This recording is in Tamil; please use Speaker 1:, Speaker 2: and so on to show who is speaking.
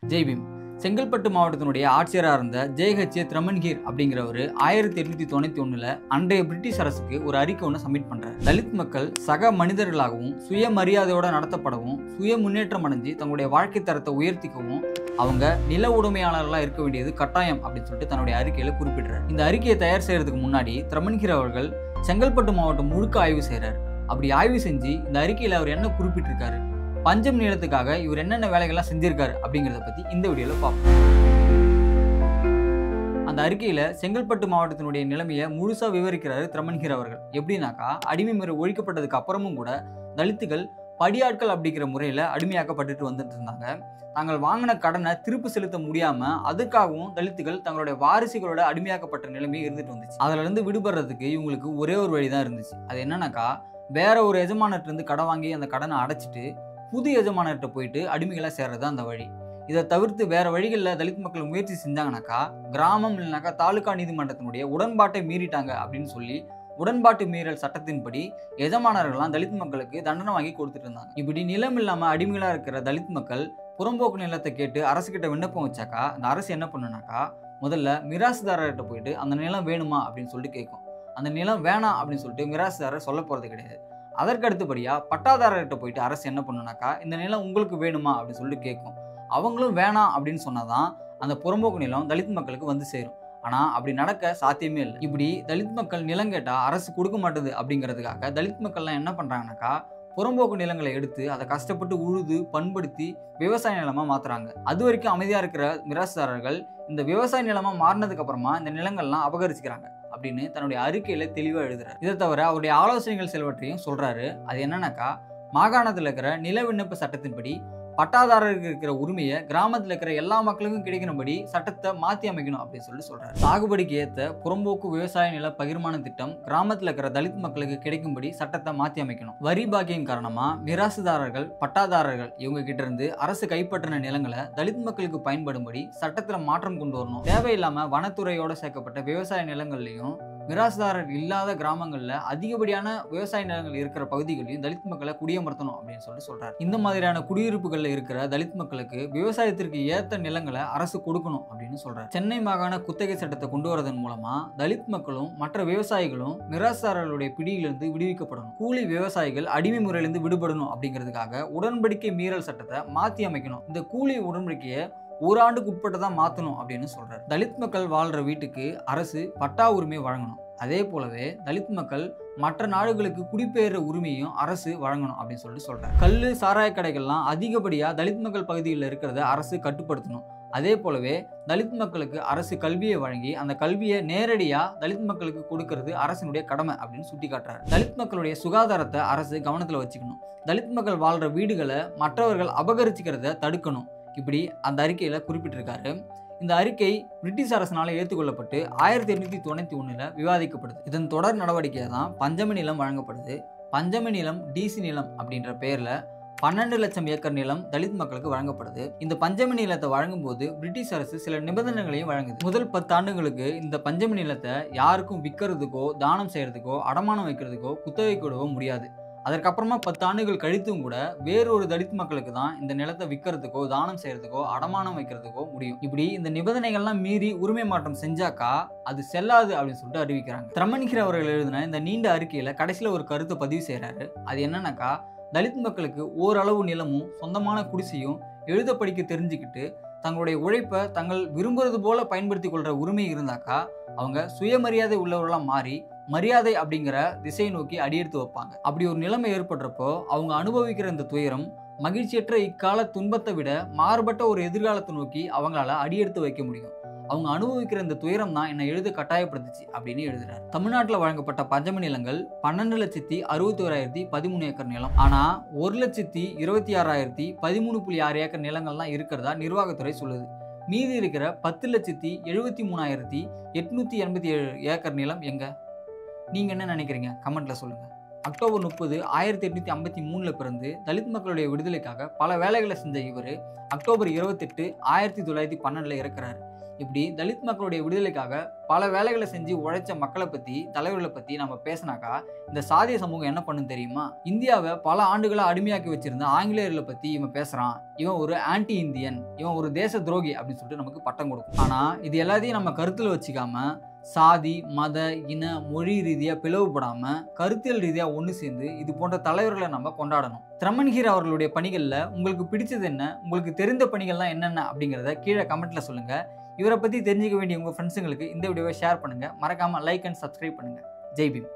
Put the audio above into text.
Speaker 1: ஜெய் பீம். செங்கல்பட்டு மாவட்டத்தினுடைய ஆட்சியராக இருந்த ஜே திரமன்கீர் அப்படிங்கிறவர் 1891 அன்றைய பிரிட்டிஷ் அரசுக்கு ஒரு அறிக்கை ஒன்று சப்மிட் பண்றாரு. தலித் மக்கள் சக மனிதர்களாகவும் சுயமரியாதையோட நடத்தப்படவும் சுய முன்னேற்றம் அடைஞ்சு தங்களுடைய வாழ்க்கை தரத்தை உயர்த்திக்கவும் அவங்க நில உடைமையாளர்களாக இருக்க வேண்டியது கட்டாயம் அப்படின்னு சொல்லிட்டு தன்னுடைய அறிக்கையில குறிப்பிடுறாரு. இந்த அறிக்கையை தயார் செய்யறதுக்கு முன்னாடி திரமன்கீர் அவர்கள் செங்கல்பட்டு மாவட்டம் முழுக்க ஆய்வு செய்யறாரு. அப்படி ஆய்வு செஞ்சு இந்த அறிக்கையில அவர் என்ன குறிப்பிட்டிருக்காரு, பஞ்சம் நிலத்துக்காக இவர் என்னென்ன வேலைகள்லாம் செஞ்சிருக்காரு அப்படிங்கிறத பத்தி இந்த வீடியோல பார்ப்போம். அந்த அறிக்கையில செங்கல்பட்டு மாவட்டத்தினுடைய நிலைமையை முழுசா விவரிக்கிறாரு திரமன்கீர் அவர்கள். எப்படின்னாக்கா, அடிமை முறை ஒழிக்கப்பட்டதுக்கு அப்புறமும் கூட தலித்துகள் படியாட்கள் அப்படிங்கிற முறையில அடிமையாக்கப்பட்டு வந்துட்டு இருந்தாங்க. தாங்கள் வாங்கின கடனை திருப்பி செலுத்த முடியாம அதுக்காகவும் தலித்துகள் தங்களுடைய வாரிசுகளோட அடிமையாக்கப்பட்ட நிலைமை இருந்துட்டு வந்துச்சு. அதுல இருந்து விடுபடுறதுக்கு இவங்களுக்கு ஒரே ஒரு வழிதான் இருந்துச்சு. அது என்னன்னாக்கா, வேற ஒரு எஜமானர்கிட்ட இருந்து கடன் வாங்கி அந்த கடனை அடைச்சிட்டு புது எஜமானர்கிட்ட போயிட்டு அடிமைகளாக சேர்றது அந்த வழி. இதை தவிர்த்து வேற வழிகளில் தலித் மக்கள் முயற்சி செஞ்சாங்கனாக்கா, கிராமம் இல்லைனாக்கா தாலுகா நீதிமன்றத்தினுடைய உடன்பாட்டை மீறிட்டாங்க அப்படின்னு சொல்லி உடன்பாட்டு மீறல் சட்டத்தின்படி எஜமானர்கள்லாம் தலித் மக்களுக்கு தண்டனை வாங்கி கொடுத்துட்டு இருந்தாங்க. இப்படி நிலம் இல்லாம அடிமைகளா இருக்கிற தலித் மக்கள் புறம்போக்கு நிலத்தை கேட்டு அரசுகிட்ட விண்ணப்பம் வச்சாக்கா, அந்த அரசு என்ன பண்ணுனாக்கா, முதல்ல மிராசுதாரர்கிட்ட போயிட்டு அந்த நிலம் வேணுமா அப்படின்னு சொல்லிட்டு கேட்கும். அந்த நிலம் வேணாம் அப்படின்னு சொல்லிட்டு மிராசுதாரர் சொல்ல போறது கிடையாது. அதற்கு அடுத்தபடியா பட்டாதாரர்கிட்ட போயிட்டு அரசு என்ன பண்ணுனாக்கா, இந்த நிலம் உங்களுக்கு வேணுமா அப்படின்னு சொல்லிட்டு கேட்கும். அவங்களும் வேணாம் அப்படின்னு சொன்னாதான் அந்த புறம்போக்கு நிலம் தலித் மக்களுக்கு வந்து சேரும். ஆனா அப்படி நடக்க சாத்தியமே இல்லை. இப்படி தலித் மக்கள் நிலம் கேட்டா அரசு கொடுக்க மாட்டேது அப்படிங்கிறதுக்காக தலித் மக்கள்லாம் என்ன பண்றாங்கனாக்கா, புறம்போக்கு நிலங்களை எடுத்து அதை கஷ்டப்பட்டு உழுது பண்படுத்தி விவசாய நிலமா மாத்துறாங்க. அது வரைக்கும் அமைதியா இருக்கிற மிராசுதாரர்கள் இந்த விவசாய நிலமா மாறினதுக்கு அப்புறமா இந்த நிலங்கள்லாம் அபகரிச்சுக்கிறாங்க அப்படின்னு தன்னுடைய அறிக்கையில தெளிவா எழுதுறாரு. இதை தவிர அவருடைய ஆலோசனைகள் சிலவற்றையும் சொல்றாரு. அது என்னன்னாக்கா, மாகாணத்தில் இருக்கிற நில விண்ணப்ப சட்டத்தின்படி பட்டாதாரருக்கு இருக்கிற உரிமையை கிராமத்தில் இருக்கிற எல்லா மக்களுக்கும் கிடைக்கணும்படி சட்டத்தை மாற்றி அமைக்கணும் அப்படின்னு சொல்லி சொல்றாரு. சாகுபடிக்கு ஏற்ற புறம்போக்கு விவசாய நில பகிர்மான திட்டம் கிராமத்தில் இருக்கிற தலித் மக்களுக்கு கிடைக்கும்படி சட்டத்தை மாற்றி அமைக்கணும். வரி பாக்கியம் காரணமா மிராசுதாரர்கள் பட்டாதாரர்கள் இவங்க கிட்ட இருந்து அரசு கைப்பற்றின நிலங்களை தலித் மக்களுக்கு பயன்படும்படி சட்டத்துல மாற்றம் கொண்டு வரணும். தேவையில்லாம வனத்துறையோட சேர்க்கப்பட்ட விவசாய நிலங்கள்லையும் மிராசுதாரர் இல்லாத கிராமங்கள்ல அதிகப்படியான விவசாய நிலங்கள் இருக்கிற பகுதிகளையும் தலித் மக்களை குடியமர்த்தணும் அப்படின்னு சொல்லி சொல்றாரு. இந்த மாதிரியான குடியிருப்புகள்ல இருக்கிற தலித் மக்களுக்கு விவசாயத்திற்கு ஏற்ற நிலங்களை அரசு கொடுக்கணும் அப்படின்னு சொல்றாரு. சென்னை மாகாண குத்தகை சட்டத்தை கொண்டு வரதன் மூலமா தலித் மக்களும் மற்ற விவசாயிகளும் மிராசுதாரர்களுடைய பிடியிலிருந்து விடுவிக்கப்படணும். கூலி விவசாயிகள் அடிமை முறையிலிருந்து விடுபடணும் அப்படிங்கிறதுக்காக உடன்படிக்கை மீறல் சட்டத்தை மாற்றி அமைக்கணும். இந்த கூலி உடன்படிக்கையை ஒரு ஆண்டுக்கு உட்பட்டதான் மாற்றணும் அப்படின்னு சொல்றாரு. தலித் மக்கள் வாழ்ற வீட்டுக்கு அரசு பட்டா உரிமை வழங்கணும். அதே போலவே தலித் மக்கள் மற்ற நாடுகளுக்கு குடிபெயர்ற உரிமையும் அரசு வழங்கணும் அப்படின்னு சொல்லிட்டு சொல்றாரு. கல்லு சாராய கடைகள்லாம் அதிகப்படியா தலித் மக்கள் பகுதியில் இருக்கிறத அரசு கட்டுப்படுத்தணும். அதே போலவே தலித் மக்களுக்கு அரசு கல்வியை வழங்கி அந்த கல்வியை நேரடியா தலித் மக்களுக்கு கொடுக்கறது அரசினுடைய கடமை அப்படின்னு சுட்டி காட்டுறாரு. தலித் மக்களுடைய சுகாதாரத்தை அரசு கவனத்துல வச்சுக்கணும். தலித் மக்கள் வாழ்ற வீடுகளை மற்றவர்கள் அபகரிச்சுக்கிறத தடுக்கணும். இப்படி அந்த அறிக்கையில குறிப்பிட்டிருக்காரு. இந்த அறிக்கை பிரிட்டிஷ் அரசினால ஏற்றுக்கொள்ளப்பட்டு 1891 விவாதிக்கப்படுது. இதன் தொடர் நடவடிக்கையா தான் பஞ்சமி நிலம் வழங்கப்படுது. பஞ்சமி நிலம் டிசி நிலம் அப்படின்ற பேர்ல 12 லட்சம் ஏக்கர் நிலம் தலித் மக்களுக்கு வழங்கப்படுது. இந்த பஞ்சமி நிலத்தை வழங்கும் போது பிரிட்டிஷ் அரசு சில நிபந்தனைகளையும் வழங்குது. முதல் 10 ஆண்டுகளுக்கு இந்த பஞ்சமி நிலத்தை யாருக்கும் விற்கிறதுக்கோ தானம் செய்யறதுக்கோ அடமானம் வைக்கிறதுக்கோ குத்தகை கூடவோ முடியாது. அதற்கப்புறமா 10 ஆண்டுகள் கழித்தும் கூட வேறொரு தலித் மக்களுக்கு தான் இந்த நிலத்தை விற்கிறதுக்கோ தானம் செய்யறதுக்கோ அடமானம் வைக்கிறதுக்கோ முடியும். இப்படி இந்த நிபந்தனைகள்லாம் மீறி உரிமை மாற்றம் செஞ்சாக்கா அது செல்லாது அப்படின்னு சொல்லிட்டு அறிவிக்கிறாங்க. திரமன்கீர் அவர்கள் எழுதின இந்த நீண்ட அறிக்கையில கடைசியில ஒரு கருத்தை பதிவு செய்யறாரு. அது என்னன்னாக்கா, தலித் மக்களுக்கு ஓரளவு நிலமும் சொந்தமான குடிசையும் எழுத படிக்க தெரிஞ்சுக்கிட்டு தங்களுடைய உழைப்பை தங்கள் விரும்புறது போல பயன்படுத்தி கொள்ற உரிமை இருந்தாக்கா அவங்க சுயமரியாதை உள்ளவர்களாக மாறி மரியாதை அப்படிங்கிற திசையை நோக்கி அடியெடுத்து வைப்பாங்க. அப்படி ஒரு நிலைமை ஏற்படுறப்போ அவங்க அனுபவிக்கிற இந்த துயரம் மகிழ்ச்சியற்ற இக்கால துன்பத்தை விட மாறுபட்ட ஒரு எதிர்காலத்தை நோக்கி அவங்களால அடியெடுத்து வைக்க முடியும். அவங்க அனுபவிக்கிற இந்த துயரம் தான் என்னை எழுத கட்டாயப்படுத்துச்சு அப்படின்னு எழுதுறாரு. தமிழ்நாட்டில் வழங்கப்பட்ட பஞ்சமி நிலங்கள் 12,61,013 ஏக்கர் நிலம். ஆனா 1,26,13.6 ஏக்கர் நிலங்கள்லாம் இருக்கிறதா நிர்வாகத்துறை சொல்லுது. மீதி இருக்கிற 10,73,887 ஏக்கர் நிலம் எங்க? நீங்க என்ன நினைக்கிறீங்க? கமெண்ட்ல சொல்லுங்க. அக்டோபர் 30, 1853 பிறந்து தலித் மக்களுடைய விடுதலைக்காக பல வேலைகளை செஞ்ச இவர் அக்டோபர் 28, 1912 இறக்குறாரு. இப்படி தலித் மக்களுடைய விடுதலைக்காக பல வேலைகளை செஞ்சு உழைச்ச மக்களை பற்றி, தலைவர்களை பற்றி நம்ம பேசினாக்கா இந்த சாதிய சமூகம் என்ன பண்ணும் தெரியுமா? இந்தியாவை பல ஆண்டுகளாக அடிமையாக்கி வச்சிருந்த ஆங்கிலேயர்களை பற்றி இவன் பேசுகிறான், இவன் ஒரு ஆன்டி இந்தியன், இவன் ஒரு தேச துரோகி அப்படின்னு சொல்லிட்டு நமக்கு பட்டம் கொடுக்கும். ஆனால் இது எல்லாத்தையும் நம்ம கருத்தில் வச்சுக்காம சாதி, மத, இன, மொழி ரீதியாக பிளவுபடாமல் கருத்தியல் ரீதியாக ஒன்று சேர்ந்து இது போன்ற தலைவர்களை நம்ம கொண்டாடணும். த்ரமன்ஹீர் அவர்களுடைய பணிகளில் உங்களுக்கு பிடிச்சது என்ன, உங்களுக்கு தெரிந்த பணிகள்லாம் என்னென்ன அப்படிங்கிறத கீழே கமெண்ட்டில் சொல்லுங்கள். இவரை பற்றி தெரிஞ்சுக்க வேண்டிய உங்கள் ஃப்ரெண்ட்ஸுங்களுக்கு இந்த வீடியோவை ஷேர் பண்ணுங்கள். மறக்காமல் லைக் அண்ட் சப்ஸ்கிரைப் பண்ணுங்கள். ஜெய் பீம்.